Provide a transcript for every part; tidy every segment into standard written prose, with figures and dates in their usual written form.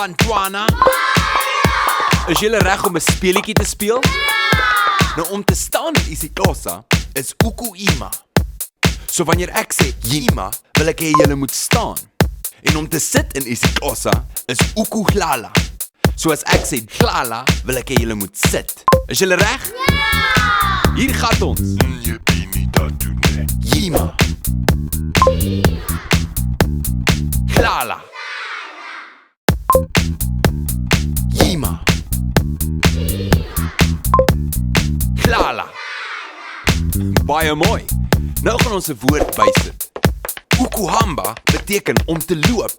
Bantwana? Is julle reg om 'n speletjie te speel? Nou om te staan in isiXhosa is uku ima. So wanneer ek sê ima, wil ek hê julle moet staan. En om te sit in isiXhosa is uku hlala. So as ek sê hlala, wil ek hê julle moet sit. Is julle reg? Ja! Hier gaan ons. Ima. Hlala. Ima. Hlala. Baie mooi. Nou gaan ons 'n woord bysit. Ukuhamba beteken om te loop.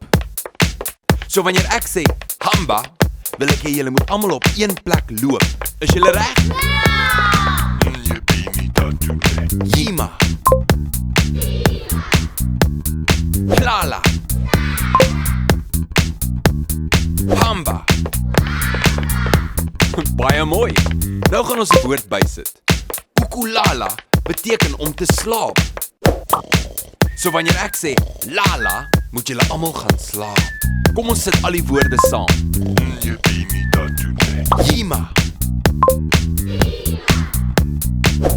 So wanneer ek sê hamba, wil ek hê julle moet almal op een plek loop. Is julle reg? Ima. Hlala. Hamba. Baie mooi. Nou gaan ons 'n woord bysit. Ukulala beteken om te slaap. So wanneer ek sê lala, moet julle almal gaan slaap. Kom ons sit al die woorde saam. Ima.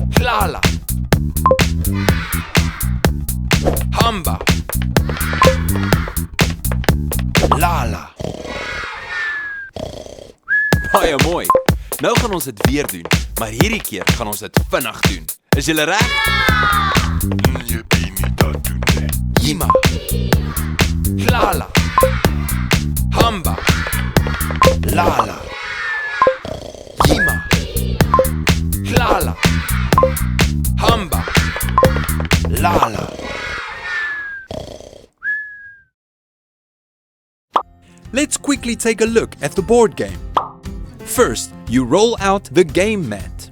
Hlala. Hamba. Lala. Baie mooi. Nou gaan ons dit weer doen, maar hierdie keer gaan ons dit vinnig doen. Is julle reg? Ima. Hlala. Hamba. Lala. Ima. Hlala. Hamba. Lala. Let's quickly take a look at the board game. First, you roll out the game mat.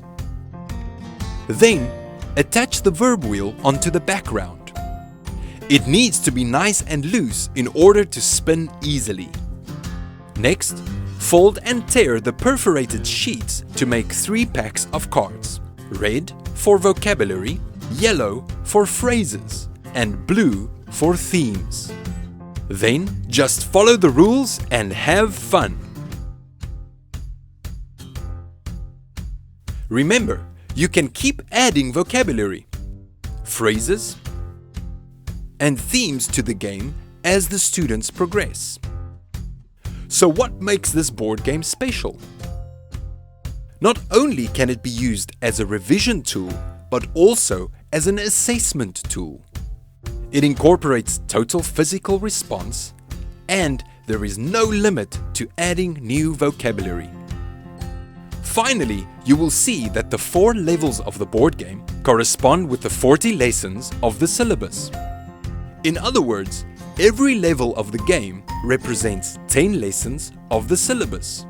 Then, attach the verb wheel onto the background. It needs to be nice and loose in order to spin easily. Next, fold and tear the perforated sheets to make 3 packs of cards. Red for vocabulary, yellow for phrases, and blue for themes. Then, just follow the rules and have fun. Remember, you can keep adding vocabulary, phrases, and themes to the game as the students progress. So what makes this board game special? Not only can it be used as a revision tool, but also as an assessment tool. It incorporates total physical response, and there is no limit to adding new vocabulary. Finally, you will see that the 4 levels of the board game correspond with the 40 lessons of the syllabus. In other words, every level of the game represents 10 lessons of the syllabus.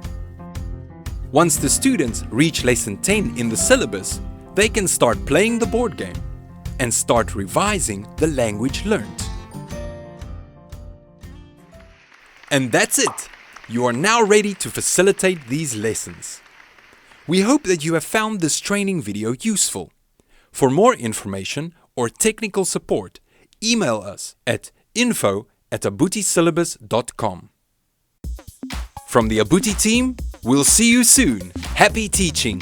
Once the students reach lesson 10 in the syllabus, they can start playing the board game and start revising the language learned. And that's it! You are now ready to facilitate these lessons. We hope that you have found this training video useful. For more information or technical support, email us at info@abutisyllabus.com. From the Abuti team, we'll see you soon. Happy teaching!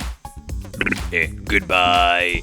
Goodbye.